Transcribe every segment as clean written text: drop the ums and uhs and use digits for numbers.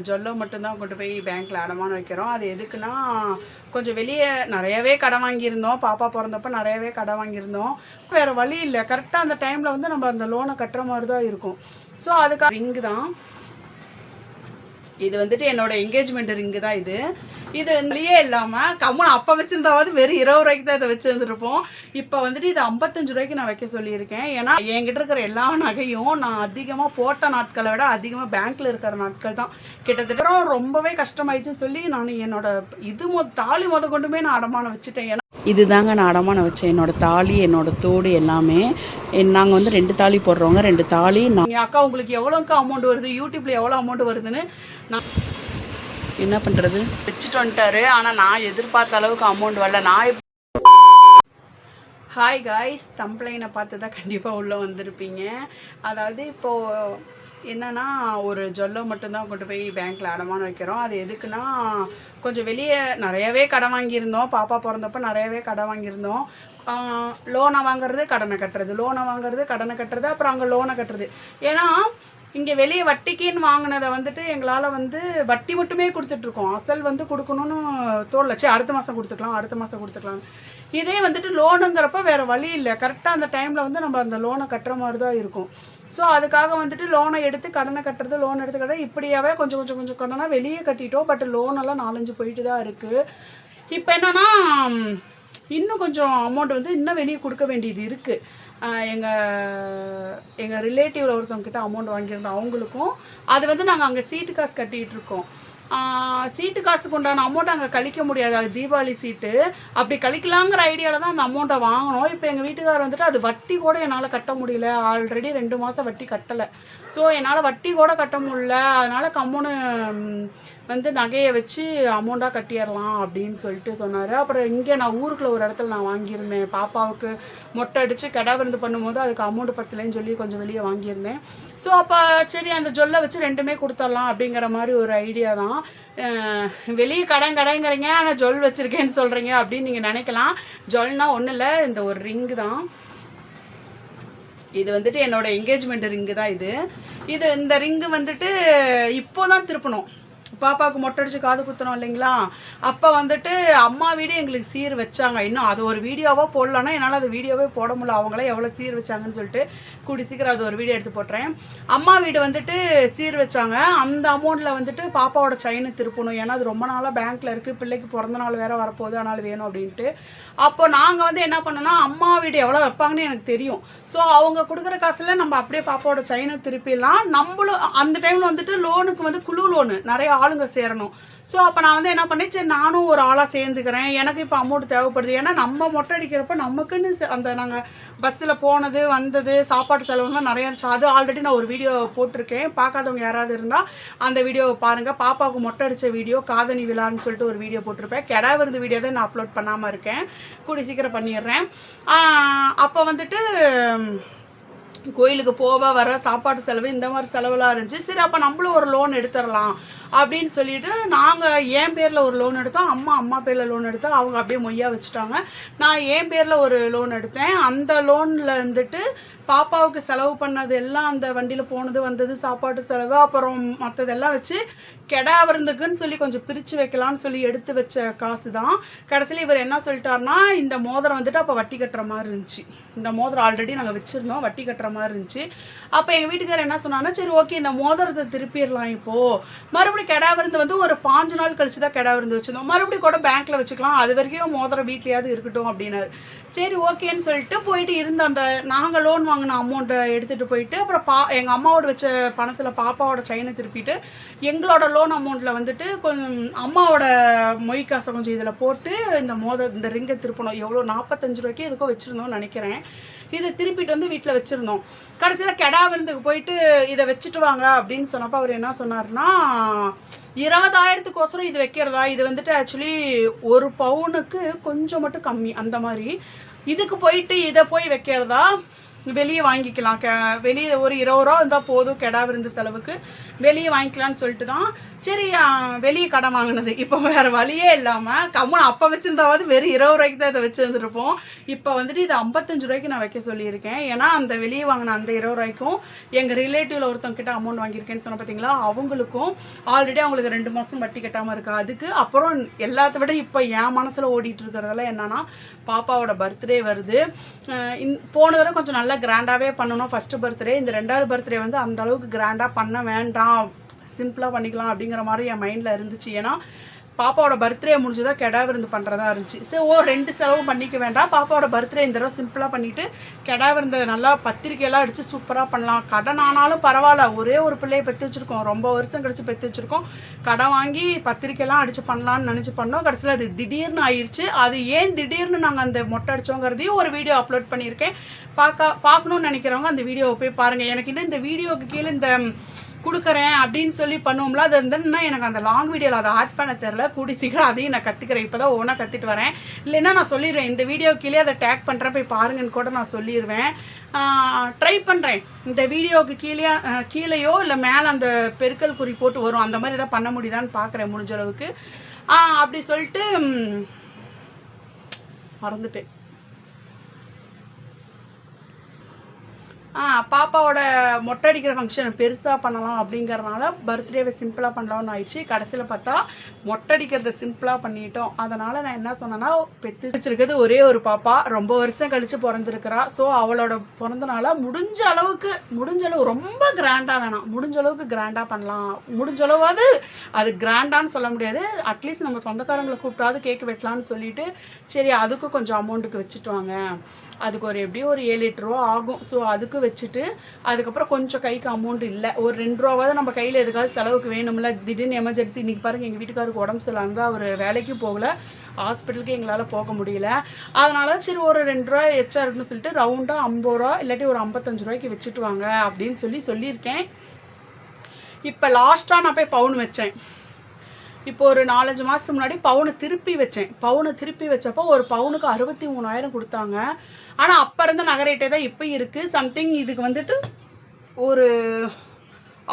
ஜொல்ல மட்டும்தான் கொண்டு போய் பேங்க்கில் அடமானம் வைக்கிறோம். அது எதுக்குன்னா, கொஞ்சம் வெளியே நிறையவே கடன் வாங்கியிருந்தோம். பாப்பா பிறந்தப்போ நிறையவே கடன் வாங்கியிருந்தோம். வேறு வழி இல்லை. கரெக்டாக அந்த டைமில் வந்து நம்ம அந்த லோனை கட்டுற மாதிரி தான் இருக்கும். ஸோ அதுக்காக ரிங்கு தான் இது வந்துட்டு என்னோட என்கேஜ்மெண்ட் ரிங்கு தான் இது. இது இல்லையே இல்லாமல் கம்முன்னு அப்போ வச்சுருந்தாவது வெறும் 20 ரூபாய்க்கு தான் இதை வச்சுருந்துருப்போம். இப்போ வந்துட்டு இது 55 ரூபாய்க்கு நான் வைக்க சொல்லியிருக்கேன். ஏன்னா என்கிட்ட இருக்கிற எல்லா நகையும் நான் அதிகமாக போட்ட நாட்களை விட அதிகமாக பேங்க்கில் இருக்கிற நாட்கள் தான். கிட்டத்தட்ட ரொம்பவே கஷ்டமாயிடுச்சுன்னு சொல்லி நான் என்னோட தாலி கொண்டுமே நான் அடமானம் வச்சுட்டேன். ஏன்னா இதுதாங்க நான் அடமானம் வச்சேன். என்னோடய தாலி, என்னோடய தோடு எல்லாமே. நாங்கள் வந்து 2 தாலி போடுறவங்க, 2 தாலி. நான் அக்கா உங்களுக்கு எவ்வளோக்கா அமௌண்ட் வருது, யூடியூப்பில் எவ்வளோ அமௌண்ட் வருதுன்னு நான் என்ன பண்ணுறது வச்சுட்டு வந்துட்டாரு. ஆனால் நான் எதிர்பார்த்த அளவுக்கு அமௌண்ட் வரல. நான் ஹாய் காய்ஸ், தம்ப்ளைனை பார்த்து தான் கண்டிப்பாக உள்ளே வந்திருப்பீங்க. அதாவது இப்போது என்னென்னா, ஒரு ஜொல்ல மட்டும்தான் கொண்டு போய் பேங்க்கில் அடமானம் வைக்கிறோம். அது எதுக்குன்னா, கொஞ்சம் வெளியே நிறையவே கடன் வாங்கியிருந்தோம். பாப்பா பிறந்தப்போ நிறையவே கடன் வாங்கியிருந்தோம். லோனை வாங்குறது, கடனை கட்டுறது, லோனை வாங்குறது, கடனை கட்டுறது, அப்புறம் அங்கே லோனை கட்டுறது. ஏன்னா இங்கே வெளியே வட்டிக்குன்னு வாங்கினதை வந்துட்டு எங்களால் வந்து வட்டி மட்டுமே கொடுத்துட்ருக்கோம். அசல் வந்து கொடுக்கணும்னு தோணல. சரி அடுத்த மாதம் கொடுத்துக்கலாம். இதே வந்துட்டு லோனுங்கிறப்ப வேறு வழி இல்லை. கரெக்டாக அந்த டைமில் வந்து நம்ம அந்த லோனை கட்டுற மாதிரி தான் இருக்கும். ஸோ அதுக்காக வந்துட்டு லோனை எடுத்து கடனை கட்டுறது, லோன் எடுத்து கட்டுறது, இப்படியாவே கொஞ்சம் கடனாக வெளியே கட்டிட்டோம். பட் லோனெல்லாம் 4-5 போயிட்டு தான் இருக்குது. இப்போ என்னென்னா, இன்னும் கொஞ்சம் அமௌண்ட் வந்து இன்னும் வெளியே கொடுக்க வேண்டியது இருக்குது. எங்கள் ரிலேட்டிவில் ஒருத்தவங்கக்கிட்ட அமௌண்ட் வாங்கியிருந்தோம். அவங்களுக்கும் அது வந்து நாங்கள் அங்கே சீட்டு காசு கட்டிகிட்ருக்கோம். சீட்டு காசுக்கு உண்டான அமௌண்ட் அங்கே கழிக்க முடியாது. அது தீபாவளி சீட்டு. அப்படி கழிக்கலாங்கிற ஐடியாவில் தான் அந்த அமௌண்ட்டை வாங்கினோம். இப்போ எங்கள் வீட்டுக்காரர் வந்துட்டு அது வட்டி கூட என்னால் கட்ட முடியல. ஆல்ரெடி 2 மாதம் வட்டி கட்டலை. ஸோ என்னால் வட்டி கூட கட்ட முடியல. அதனால் கம்முன்னு வந்து நகையை வச்சு அமௌண்ட்டாக கட்டிடலாம் அப்படின்னு சொல்லிட்டு சொன்னார். அப்புறம் இங்கே நான் ஊருக்குள்ள ஒரு இடத்துல நான் வாங்கியிருந்தேன். பாப்பாவுக்கு மொட்டை அடித்து கடை விருந்து பண்ணும்போது அதுக்கு அமௌண்ட் பத்தலைன்னு சொல்லி கொஞ்சம் வெளியே வாங்கியிருந்தேன். ஸோ அப்போ சரி அந்த ஜொல்லை வச்சு 2மே கொடுத்துடலாம் அப்படிங்கிற மாதிரி ஒரு ஐடியா தான். வெளியே கடைங்கிறீங்க, ஆனால் ஜொல் வச்சுருக்கேன்னு சொல்கிறீங்க அப்படின்னு நீங்கள் நினைக்கலாம். ஜொல்னால் ஒன்றும் இல்லை, இந்த ஒரு ரிங்கு தான். இது வந்துட்டு என்னோட என்கேஜ்மெண்ட் ரிங்கு தான் இது. இந்த ரிங்கு வந்துட்டு இப்போ தான் திருப்பணும். பாப்பாவுக்கு மொட்டை அடிச்சு காது குத்தணும் இல்லைங்களா, அப்போ வந்துட்டு அம்மா வீடு எங்களுக்கு சீர் வச்சாங்க. இன்னும் அது ஒரு வீடியோவாக போடலான்னா என்னால் அது வீடியோவே போட முடியல. அவங்களே எவ்வளோ சீர் வச்சாங்கன்னு சொல்லிட்டு கூடி சீக்கிரம் அது ஒரு வீடியோ எடுத்து போட்டுறேன். அம்மா வீடு வந்துட்டு சீர் வச்சாங்க. அந்த அமௌண்ட்டில் வந்துட்டு பாப்பாவோட செயினை திருப்பணும். ஏன்னா அது ரொம்ப நாளாக பேங்க்கில் இருக்குது. பிள்ளைக்கு பிறந்த நாள் வேறு வரப்போகுது, அதனால் வேணும் அப்படின்ட்டு. அப்போ நாங்கள் வந்து என்ன பண்ணோன்னா, அம்மா வீடு எவ்வளோ வைப்பாங்கன்னு எனக்கு தெரியும். ஸோ அவங்க கொடுக்குற காசில் நம்ம அப்படியே பாப்பாவோட செயினை திருப்பிடலாம். நம்மளும் அந்த டைமில் வந்துட்டு லோனுக்கு வந்து குழு லோனு நிறைய ஆளுங்க சேரணும். ஸோ அப்போ நான் வந்து என்ன பண்ணேன், சரி நானும் ஒரு ஆளாக சேர்ந்துக்கிறேன். எனக்கு இப்போ அமௌண்ட் தேவைப்படுது. ஏன்னா நம்ம மொட்டை அடிக்கிறப்ப நமக்குன்னு அந்த நாங்கள் பஸ்ஸில் போனது வந்தது சாப்பாட்டு செலவுலாம் நிறையா இருந்துச்சு. அது ஆல்ரெடி நான் ஒரு வீடியோ போட்டிருக்கேன். பார்க்காதவங்க யாராவது இருந்தால் அந்த வீடியோவை பாருங்கள். பாப்பாவுக்கு மொட்டை அடித்த வீடியோ, காதணி விழான்னு சொல்லிட்டு ஒரு வீடியோ போட்டிருப்பேன். கெடா விருந்து வீடியோ தான் நான் அப்லோட் பண்ணாமல் இருக்கேன். கூடி சீக்கிரம் பண்ணிடுறேன். அப்போ வந்துட்டு கோயிலுக்கு போக வர சாப்பாட்டு செலவு இந்த மாதிரி செலவுலாம் இருந்துச்சு. சரி அப்போ நம்மளும் ஒரு லோன் எடுத்துடலாம் அப்படின்னு சொல்லிட்டு நாங்கள் என் பேரில் ஒரு லோன் எடுத்தோம். அம்மா பேரில் லோன் எடுத்தோம். அவங்க அப்படியே மொய்யா வச்சுட்டாங்க. நான் என் பேரில் ஒரு லோன் எடுத்தேன். அந்த லோனில் வந்துட்டு பாப்பாவுக்கு செலவு பண்ணது எல்லாம், அந்த வண்டியில் போனது வந்தது சாப்பாட்டு செலவு, அப்புறம் மற்றதெல்லாம் வச்சு கெடா விருந்துக்குன்னு சொல்லி கொஞ்சம் பிரித்து வைக்கலான்னு சொல்லி எடுத்து வச்ச காசு தான். கடைசியில் இவர் என்ன சொல்லிட்டாருன்னா, இந்த மோதிரம் வந்துட்டு அப்போ வட்டி கட்டுற மாதிரி இருந்துச்சு. இந்த மோதிரம் ஆல்ரெடி நாங்கள் வச்சுருந்தோம், வட்டி கட்டுற மாதிரி இருந்துச்சு. அப்போ எங்கள் வீட்டுக்காரர் என்ன சொன்னாங்கன்னா, சரி ஓகே இந்த மோதிரத்தை திருப்பிடலாம். இப்போது மறுபடியும் கெடா விருந்து வந்து ஒரு 5 நாள் கழிச்சு தான் கெடா விருந்து வச்சுருந்தோம். மறுபடியும் கூட பேங்க்கில் வச்சுக்கலாம், அது வரைக்கும் மோதிரம் வீட்லையாவது இருக்கட்டும் அப்படின்னாரு. சரி ஓகேன்னு சொல்லிட்டு போயிட்டு இருந்த அந்த நாங்கள் லோன் வாங்கின அமௌண்ட்டை எடுத்துகிட்டு போயிட்டு அப்புறம் எங்கள் அம்மாவோட வச்ச பணத்தில் பாப்பாவோட செயினை திருப்பிட்டு எங்களோட லோன் அமௌண்ட்டில் வந்துட்டு கொஞ்சம் அம்மாவோட மொய் காசை கொஞ்சம் இதில் போட்டு இந்த ரிங்கை திருப்பணும். எவ்வளோ 45 ரூபாய்க்கு எதுக்கோ வச்சுருந்தோம்னு நினைக்கிறேன். இதை திருப்பிட்டு வந்து வீட்டில் வச்சுருந்தோம். கடைசியில் கெடா விருந்துக்கு போயிட்டு இதை வச்சுட்டு வாங்க அப்படின்னு சொன்னப்போ அவர் என்ன சொன்னார்னா, 20,000த்துக்கோசரம் இது வைக்கிறதா, இது வந்துட்டு ஆக்சுவலி 1 பவுனுக்கு கொஞ்சம் மட்டும் கம்மி அந்த மாதிரி. இதுக்கு போயிட்டு இதை போய் வைக்கிறதா, வெளியே வாங்கிக்கலாம். வெளியே ஒரு 20 ரூபா இருந்தால் போதும் கெடா விருந்து செலவுக்கு. வெளியே வாங்கிக்கலான்னு சொல்லிட்டு தான் சரி வெளியே கடன் வாங்கினது. இப்போ வேறு வழியே இல்லாமல் கம்முன்னு அப்போ வச்சுருந்தாவது வெறும் 20 ரூபாய்க்கு தான் இதை வச்சுருந்துருப்போம். இப்போ வந்துட்டு இதை 55 ரூபாய்க்கு நான் வைக்க சொல்லியிருக்கேன். ஏன்னா அந்த வெளியே வாங்கின அந்த 20 ரூபாய்க்கும் எங்கள் ரிலேட்டிவில் ஒருத்தவங்க கிட்ட அமௌண்ட் வாங்கியிருக்கேன்னு சொன்ன பார்த்தீங்களா, அவங்களுக்கும் ஆல்ரெடி அவங்களுக்கு 2 மாதம் வட்டி கட்டாமல் இருக்கா. அதுக்கு அப்புறம் எல்லாத்த விட இப்போ என் மனசில் ஓடிட்டு இருக்கிறதெல்லாம் என்னன்னா, பாப்பாவோட பர்த்டே வருது. போன தடவை கொஞ்சம் நல்லா கிராண்டாகவே பண்ணணும் ஃபஸ்ட்டு பர்த்டே. இந்த 2வது பர்த்டே வந்து அந்த அளவுக்கு கிராண்டாக பண்ண வேண்டாம், சிம்பிளாக பண்ணிக்கலாம் அப்படிங்கிற மாதிரி என் மைண்டில் இருந்துச்சு. ஏன்னா பாப்பாவோட பர்த்டே முடிஞ்சுதான் கெடா விருந்து பண்ணுறதா இருந்துச்சு. சரி 2 செலவும் பண்ணிக்க வேண்டாம், பாப்பாவோட பர்த்டே இந்த தடவை சிம்பிளாக பண்ணிவிட்டு கெடா விருந்து நல்லா பத்திரிக்கையெல்லாம் அடித்து சூப்பராக பண்ணலாம். கடன் ஆனாலும் பரவாயில்ல, ஒரே ஒரு பிள்ளையை பெற்று வச்சுருக்கோம், ரொம்ப வருஷம் கழிச்சு பெற்று வச்சுருக்கோம், கடன் வாங்கி பத்திரிக்கையெல்லாம் அடித்து பண்ணலான்னு நினச்சி பண்ணோம். கடைசியில் அது திடீர்னு ஆயிடுச்சு. அது ஏன் திடீர்னு நாங்கள் அந்த மொட்டை அடித்தோங்கிறதையும் ஒரு வீடியோ அப்லோட் பண்ணியிருக்கேன். பார்க்கணுன்னு நினைக்கிறவங்க அந்த வீடியோவை போய் பாருங்கள். எனக்கு இன்னும் இந்த வீடியோவுக்கு கீழே இந்த கொடுக்குறேன் அப்படின்னு சொல்லி பண்ணுவோம்ல, அது வந்துன்னா எனக்கு அந்த லாங் வீடியோவில் அதை ஆட் பண்ண தெரில. கூடி சீக்கிரம் அதையும் நான் கற்றுக்கிறேன். இப்போ தான் ஒவ்வொன்றா கற்றுட்டு வரேன். இல்லைன்னா நான் சொல்லிடுவேன், இந்த வீடியோ கீழே அதை டேக் பண்ணுறேன், போய் பாருங்கன்னு கூட நான் சொல்லிடுவேன். ட்ரை பண்ணுறேன். இந்த வீடியோவுக்கு கீழேயோ இல்லை மேலே அந்த பெருக்கல் குறி போட்டு வரும், அந்த மாதிரி தான் பண்ண முடியுதான்னு பார்க்குறேன் முடிஞ்ச அளவுக்கு. அப்படி சொல்லிட்டு மறந்துட்டேன். பாப்பாவோட மொட்டை அடிக்கிற ஃபங்க்ஷன் பெருசாக பண்ணலாம் அப்படிங்கிறதுனால பர்த்டேவை சிம்பிளாக பண்ணலாம்னு ஆயிடுச்சு. கடைசியில் பார்த்தா மொட்டை அடிக்கிறத சிம்பிளாக பண்ணிட்டோம். அதனால் நான் என்ன சொன்னேன்னா, பெற்று வச்சிருக்கிறது ஒரே ஒரு பாப்பா, ரொம்ப வருஷம் கழித்து பிறந்திருக்கிறா. ஸோ அவளோட பிறந்தனால முடிஞ்ச அளவு ரொம்ப கிராண்டாக வேணாம், முடிஞ்ச அளவுக்கு கிராண்டாக பண்ணலாம். முடிஞ்ச அளவாவது அது கிராண்டான்னு சொல்ல முடியாது, அட்லீஸ்ட் நம்ம சொந்தக்காரங்களை கூப்பிட்டாவது கேக் வெட்டலான்னு சொல்லிட்டு சரி அதுக்கு கொஞ்சம் அமௌண்ட்டுக்கு வச்சுட்டு வாங்க, அதுக்கு எப்படியும் ஒரு 7-8 ரூபா ஆகும். ஸோ அதுக்கு வச்சுட்டு அதுக்கப்புறம் கொஞ்சம் கைக்கு அமௌண்ட் இல்லை, ஒரு 2 ரூபாவது நம்ம கையில் எதுக்காவது செலவுக்கு வேணும்ல. திடீர்னு எமர்ஜென்சி இன்றைக்கி பாருங்கள், எங்கள் வீட்டுக்காருக்கு உடம்பு சரியில்லாமல் அவர் வேலைக்கும் போகலை, ஹாஸ்பிட்டலுக்கு எங்களால் போக முடியல. அதனால சரி ஒரு 2 ரூபா எச்சா இருக்குன்னு சொல்லிட்டு ரவுண்டாக 50 ரூபா இல்லாட்டி ஒரு 55 ரூபாய்க்கு வச்சுட்டு வாங்க அப்படின்னு சொல்லியிருக்கேன். இப்போ லாஸ்ட்டாக நான் போய் பவுன் வச்சேன். இப்போ ஒரு 4-5 மாதத்துக்கு முன்னாடி பவுனை திருப்பி வச்சேன். பவுனை திருப்பி வச்சப்போ ஒரு பவுனுக்கு 63,000 கொடுத்தாங்க. ஆனால் அப்போ இருந்த நகரேட்டே தான் இப்போ இருக்குது. சம்திங் இதுக்கு வந்துட்டு ஒரு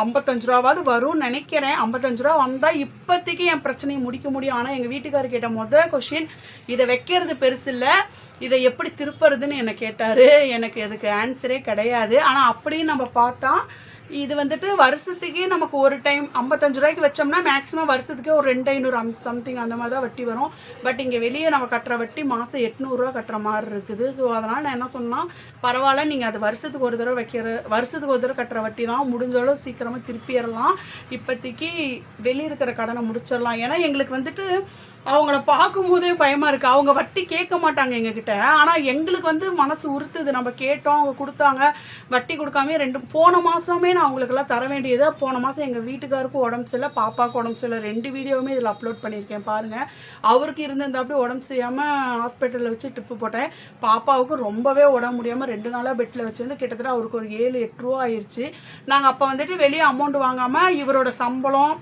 55 ரூபாவது வரும்னு நினைக்கிறேன். 55 ரூபா வந்தால் இப்போதைக்கு என் பிரச்சனையை முடிக்க முடியும். ஆனால் எங்கள் வீட்டுக்காரர் கேட்ட முதல் கொஷின், இதை வைக்கிறது பெருசு இல்லை, இதை எப்படி திருப்புறதுன்னு என்னை கேட்டார். எனக்கு அதுக்கு ஆன்சரே கிடையாது. ஆனால் அப்படின்னு நம்ம பார்த்தா இது வந்துட்டு வருஷத்துக்கே நமக்கு ஒரு டைம் 55 ரூபாய்க்கு வச்சோம்னா மேக்ஸிமம் வருஷத்துக்கே ஒரு 2,500 சம்திங் அந்த மாதிரி தான் வட்டி வரும். பட் இங்கே வெளியே நம்ம கட்டுற வட்டி மாதம் 800 ரூபா கட்டுற மாதிரி இருக்குது. ஸோ அதனால் நான் என்ன சொன்னால், பரவாயில்ல நீங்கள் அது வருஷத்துக்கு ஒரு தடவை கட்டுற வட்டி தான், முடிஞ்சளவு சீக்கிரமாக திருப்பிடலாம், இப்போதைக்கு வெளியே இருக்கிற கடனை முடிச்சிடலாம். ஏன்னா எங்களுக்கு வந்துட்டு அவங்கள பார்க்கும்போதே பயமாக இருக்குது. அவங்க வட்டி கேட்க மாட்டாங்க எங்ககிட்ட, ஆனால் எங்களுக்கு வந்து மனசு உறுத்துது. நம்ம கேட்டோம், அவங்க கொடுத்தாங்க, வட்டி கொடுக்காமே போன மாதமே நான் அவங்களுக்கெல்லாம் தர வேண்டியது. போன மாதம் எங்கள் வீட்டுக்காருக்கும் உடம்பு சரியில்லை, பாப்பாவுக்கு உடம்பு சரியில்லை, 2 வீடியோவுமே இதில் அப்லோட் பண்ணியிருக்கேன் பாருங்கள். அவருக்கு இருந்த அப்படி உடம்பு செய்யாமல் ஹாஸ்பிட்டலில் வச்சு ட்ரிப்பு போட்டேன். பாப்பாவுக்கு ரொம்பவே உடம்பு முடியாமல் 2 நாளாக பெட்டில் வச்சுருந்து கிட்டத்தட்ட அவருக்கு ஒரு 7-8 ரூபா ஆயிடுச்சு. நாங்கள் அப்போ வந்துட்டு வெளியே அமௌண்ட் வாங்காமல் இவரோட சம்பளம்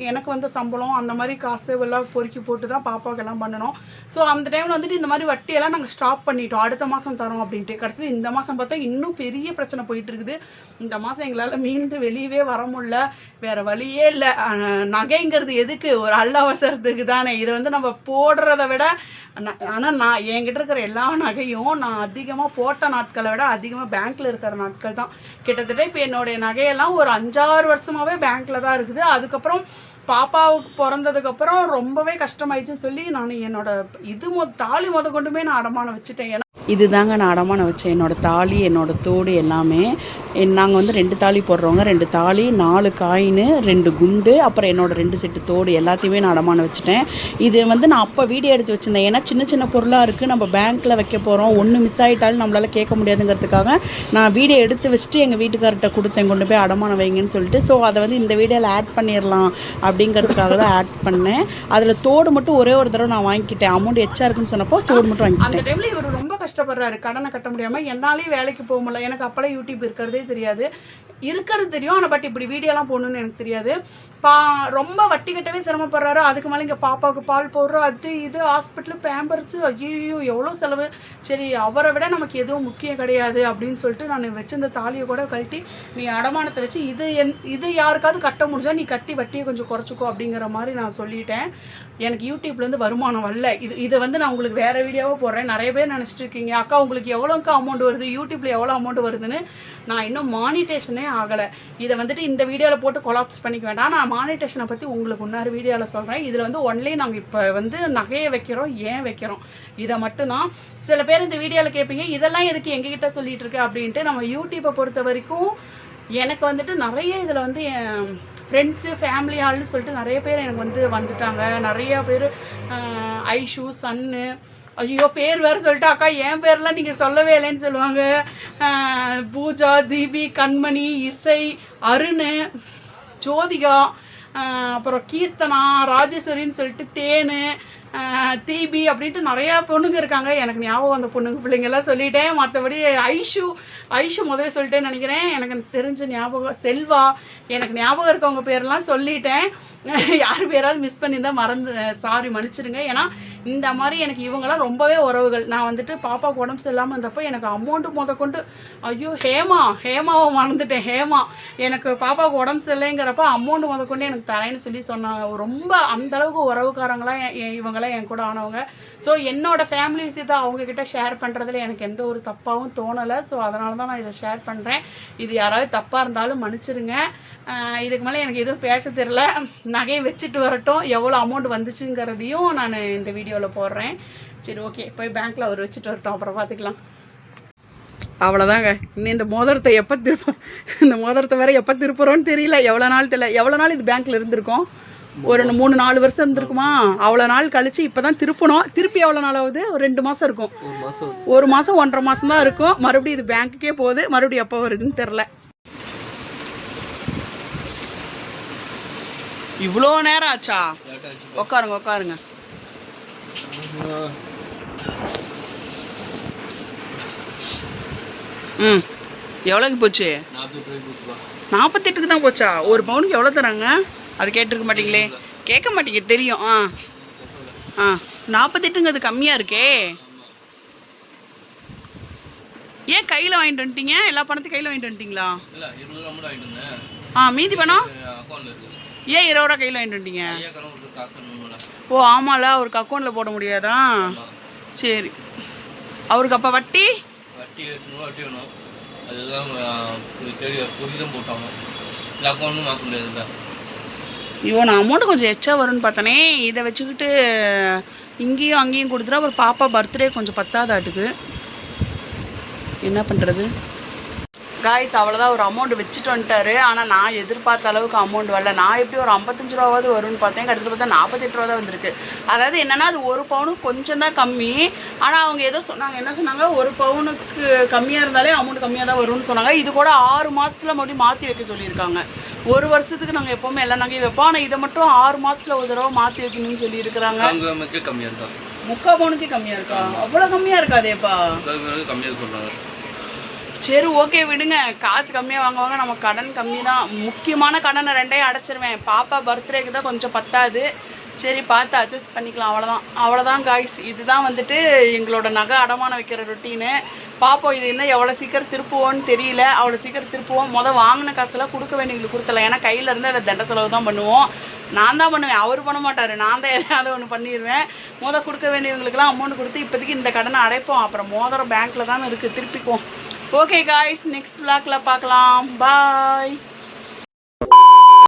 எனக்கு வந்த சம்பளம் அந்த மாதிரி காசு எல்லாம் பொறுக்கி போட்டு தான் பாப்பாவுக்கு எல்லாம் பண்ணணும். ஸோ அந்த டைமில் வந்துட்டு இந்த மாதிரி வட்டியெல்லாம் நாங்கள் ஸ்டாப் பண்ணிட்டோம், அடுத்த மாதம் தரோம் அப்படின்ட்டு. கடைசியில் இந்த மாதம் பார்த்தா இன்னும் பெரிய பிரச்சனை போயிட்டு இருக்குது. இந்த மாதம் எங்களால் மீண்டு வெளியவே வர முடியல, வேறு வழியே இல்லை. நகைங்கிறது எதுக்கு, ஒரு அவசரத்துக்கு தானே. இதை வந்து நம்ம போடுறத விட, ஆனால் நான் என்கிட்ட இருக்கிற எல்லா நகையும் நான் அதிகமாக போட்ட நாட்களை விட அதிகமாக பேங்க்கில் இருக்கிற நாட்கள் தான். கிட்டத்தட்ட இப்போ என்னுடைய நகையெல்லாம் ஒரு 5-6 வருஷமாகவே பேங்க்கில் தான் இருக்குது. அதுக்கப்புறம் பாப்பாவுக்கு பிறந்ததுக்கப்புறம் ரொம்பவே கஷ்டமாயிடுச்சுன்னு சொல்லி நான் என்னோட தாலி கொண்டுமே நான் அடமானம் வச்சுட்டேன். ஏன்னா இதுதாங்க நான் அடமானம் வச்சேன், என்னோடய தாலி, என்னோடய தோடு எல்லாமே. நாங்கள் வந்து 2 தாலி போடுறவங்க, 2 தாலி, 4 காயின், 2 குண்டு, அப்புறம் என்னோடய 2 செட்டு தோடு எல்லாத்தையுமே நான் அடமானம் வச்சுட்டேன். இது வந்து நான் அப்போ வீடியோ எடுத்து வச்சுருந்தேன். ஏன்னா சின்ன சின்ன பொருளாக இருக்குது, நம்ம பேங்க்கில் வைக்க போகிறோம், ஒன்று மிஸ் ஆகிட்டாலும் நம்மளால் கேட்க முடியாதுங்கிறதுக்காக நான் வீடியோ எடுத்து வச்சுட்டு எங்கள் வீட்டுக்கார்ட்ட கொடுத்தேன், கொண்டு போய் அடமானம் வைங்கன்னு சொல்லிட்டு. ஸோ அதை வந்து இந்த வீடியோவில் ஆட் பண்ணிடலாம் அப்படிங்கிறதுக்காக தான் ஆட் பண்ணேன். அதில் தோடு மட்டும் ஒரே ஒரு தடவை நான் வாங்கிக்கிட்டேன், அமௌண்ட் எச்சா இருக்குன்னு சொன்னப்போ தோடு மட்டும் வாங்கிக்கிட்டேன். அந்த டைமில் இவர் ரொம்ப கஷ்டப்படுறாரு, கடனை கட்ட முடியாமல். என்னாலேயும் வேலைக்கு போக முடியல, எனக்கு அப்போல்லாம் யூடியூப் இருக்கிறதே தெரியாது. இருக்கிறது தெரியும். ஆனால் பட் இப்படி வீடியோலாம் போடணுன்னு எனக்கு தெரியாது. ரொம்ப வட்டி கட்டவே சிரமப்படுறாரு. அதுக்கு மேலே இங்கே பாப்பாவுக்கு பால் போடுறோம், அது இது ஹாஸ்பிட்டலு பேம்பர்ஸு, ஐயோ எவ்வளோ செலவு. சரி அவரை விட நமக்கு எதுவும் முக்கியம் கிடையாது அப்படின்னு சொல்லிட்டு நான் வச்சிருந்த தாலியை கூட கழட்டி நீ அடமானத்தை வச்சு இது யாருக்காவது கட்ட முடிஞ்சா நீ கட்டி வட்டியை கொஞ்சம் குறைச்சிக்கோ அப்படிங்கிற மாதிரி நான் சொல்லிட்டேன். எனக்கு யூடியூப்லேருந்து வருமானம் வரல. இதை வந்து நான் உங்களுக்கு வேறு வீடியோவாக போடுறேன். நிறைய பேர் நினச்சிட்டு இருக்கீங்க அக்கா உங்களுக்கு எவ்வளோக்கா அமௌண்ட் வருது, யூடியூப்பில் எவ்வளோ அமௌண்ட் வருதுன்னு. நான் இன்னும் மானிட்டேஷனே ஆகலை. இதை வந்துட்டு இந்த வீடியோவில் போட்டு கொலாப்ஸ் பண்ணிக்க வேண்டாம். நான் மானிட்டேஷனை பற்றி உங்களுக்கு இன்னொரு வீடியோவில் சொல்கிறேன். இதில் வந்து ஒன்லி நாங்கள் இப்போ வந்து நகையை வைக்கிறோம், ஏன் வைக்கிறோம் இதை மட்டும்தான். சில பேர் இந்த வீடியோவில் கேட்பீங்க இதெல்லாம் எதுக்கு எங்ககிட்ட சொல்லிட்டு இருக்கு அப்படின்ட்டு. நம்ம யூடியூப்பை பொறுத்த வரைக்கும் எனக்கு வந்துட்டு நிறைய இதில் வந்து என் ஃப்ரெண்ட்ஸு ஃபேமிலி ஆள்னு சொல்லிட்டு நிறைய பேர் எனக்கு வந்து வந்துட்டாங்க. நிறையா பேர் ஐஷு சன்னு, ஐயோ பேர் வேறு சொல்லிட்டு அக்கா என் பேர்லாம் நீங்கள் சொல்லவே இல்லைன்னு சொல்லுவாங்க. பூஜா, தீபி, கண்மணி, இசை, அருண், ஜோதிகா, அப்புறம் கீர்த்தனா, ராஜேஸ்வரின்னு சொல்லிட்டு தேனு, தீபி அப்படின்ட்டு நிறையா பொண்ணுங்க இருக்காங்க. எனக்கு ஞாபகம் அந்த பிள்ளைங்கெல்லாம் சொல்லிட்டேன். மற்றபடி ஐஷு முதவே சொல்லிட்டேன்னு நினைக்கிறேன். எனக்கு தெரிஞ்ச ஞாபகம் செல்வா, எனக்கு ஞாபகம் இருக்கவங்க பேரெல்லாம் சொல்லிட்டேன். யார் பேராவது மிஸ் பண்ணியிருந்தால் சாரி மன்னிச்சிடுங்க. ஏன்னா இந்த மாதிரி எனக்கு இவங்களாம் ரொம்பவே உறவுகள். நான் வந்துட்டு பாப்பாவுக்கு உடம்பு சரியில்லாமல் இருந்தப்போ எனக்கு அமௌண்ட்டு முதற்கொண்டு ஐயோ ஹேமாவை மறந்துட்டேன். ஹேமா எனக்கு பாப்பாவுக்கு உடம்பு சரியில்லைங்கிறப்ப அமௌண்ட்டு முதற்கொண்டு எனக்கு தரேன்னு சொல்லி சொன்னாங்க. ரொம்ப அந்தளவுக்கு உறவுக்காரங்களாம் இவங்களாம் என் கூட ஆனவங்க. ஸோ என்னோடய ஃபேமிலி விஷயத்தை அவங்கக்கிட்ட ஷேர் பண்ணுறதுல எனக்கு எந்த ஒரு தப்பாகவும் தோணலை. ஸோ அதனால தான் நான் இதை ஷேர் பண்ணுறேன். இது யாராவது தப்பாக இருந்தாலும் மன்னிச்சிடுங்க. இதுக்கு மேலே எனக்கு எதுவும் பேச தெரில. நகையை வச்சுட்டு வரட்டும், எவ்வளோ அமௌண்ட் வந்துச்சுங்கிறதையும் நான் இந்த வீடியோவில் போடுறேன். சரி ஓகே, போய் பேங்க்கில் அவர் வச்சுட்டு வரட்டும், அப்புறம் பார்த்துக்கலாம். அவ்வளோதாங்க. இன்னும் இந்த மோதிரத்தை எப்போ இந்த மோதிரத்தை வேறு எப்போ திருப்புறோன்னு தெரியல. எவ்வளோ நாள் இது பேங்க்கில் இருந்திருக்கோம்? ஒரு 3-4 வருஷம் இருந்திருக்குமா? அவ்வளோ நாள் கழிச்சு இப்போ தான் திருப்பணும். திருப்பி எவ்வளோ நாள் ஆகுது? ஒரு 2 மாதம் இருக்கும். 1 மாதம் 1.5 மாதம் தான் இருக்கும். மறுபடியும் இது பேங்க்குக்கே போகுது. மறுபடியும் எப்போ வருதுன்னு தெரில. இவ்வளோ நேரம் ஆச்சா? உட்காருங்க. எவ்வளோக்கு போச்சு? 48க்கு தான் போச்சா? ஒரு பவுனுக்கு எவ்வளோ தராங்க? அது கேட்டிருக்க மாட்டீங்களே, கேட்க மாட்டீங்க தெரியும். 48ங்கிறது கம்மியாக இருக்கே. ஏன் கையில் வாங்கிட்டு வந்துட்டீங்க? எல்லா பணத்தையும் கையில் வாங்கிட்டு வந்துட்டீங்களா? மீதி பணம் ஏன் 20 ரூபா கையில் வாங்கிட்டு வந்துட்டீங்க? ஓ ஆமாம்ல, அவருக்கு அக்கௌண்ட்டில் போட முடியாதா? சரி, அவருக்கு அப்போ வட்டி இவன் அமௌண்ட்டு கொஞ்சம் எச்சா வரும்னு பார்த்தனே. இதை வச்சுக்கிட்டு இங்கேயும் அங்கேயும் கொடுத்துட்டா அப்புறம் பாப்பா பர்த்டே கொஞ்சம் பத்தாதாட்டுக்கு. என்ன பண்ணுறது காய்ஸ்? அவ்வளோதான், ஒரு அமௌண்ட் வச்சுட்டு வந்துட்டாரு. ஆனால் நான் எதிர்பார்த்த அளவுக்கு அமௌண்ட் வரல. நான் எப்படி ஒரு 55 ரூபாவது வரும்னு பார்த்தேன். கடைசியில் பார்த்தா 48 ரூபா தான் வந்திருக்கு. அதாவது என்னென்னா அது ஒரு பவுனுக்கு கொஞ்சம் தான் கம்மி. ஆனால் அவங்க ஏதோ சொன்னாங்க, என்ன சொன்னாங்க, ஒரு பவுனுக்கு கம்மியாக இருந்தாலே அமௌண்ட் கம்மியாக தான் வரும்னு சொன்னாங்க. இது கூட 6 மாதத்தில் மறுபடியும் மாற்றி வைக்க சொல்லியிருக்காங்க. 1 வருஷத்துக்கு நாங்கள் எப்போவுமே எல்லா நகையும் வைப்போம். ஆனால் இதை மட்டும் 6 மாதத்தில் ஒரு தடவை மாற்றி வைக்கணும்னு சொல்லியிருக்கிறாங்க. 3/4 பவுனுக்கே கம்மியாக இருக்கா? அவ்வளோ கம்மியாக இருக்காதேப்பா. கம்மியாக சொல்கிறாங்க. சரி ஓகே விடுங்க, காசு கம்மியாக வாங்குவாங்க, நம்ம கடன் கம்மி தான். முக்கியமான கடனை 2ஐயும் அடைச்சிருவேன். பாப்பா பர்த்டேக்கு தான் கொஞ்சம் பத்தாது. சரி பார்த்து அட்ஜஸ்ட் பண்ணிக்கலாம். அவ்வளோதான் காய்ஸ். இதுதான் வந்துட்டு எங்களோட நகை அடமானம் வைக்கிற ரொட்டீனு. பார்ப்போம் இது இன்னும் எவ்வளோ சீக்கிரம் திருப்புவோன்னு தெரியல. அவ்வளோ சீக்கிரம் திருப்புவோம். வாங்கின காசெல்லாம் கொடுக்க வேண்டியவங்களுக்கு கொடுத்தலாம். ஏன்னா கையில் இருந்து அதை தண்ட செலவு தான் பண்ணுவோம். நான் தான் பண்ணுவேன், அவர் பண்ண மாட்டார். நான் தான் எதாவது ஒன்று பண்ணிடுவேன். கொடுக்க வேண்டியவங்களுக்குலாம் அமௌண்ட் கொடுத்து இப்போதைக்கு இந்த கடனை அடைப்போம். அப்புறம் மோதிரம் பேங்க்கில் தான் இருக்குது, திருப்பிக்குவோம். ஓகே காய்ஸ், நெக்ஸ்ட் விளாக்ல பார்க்கலாம். பாய்.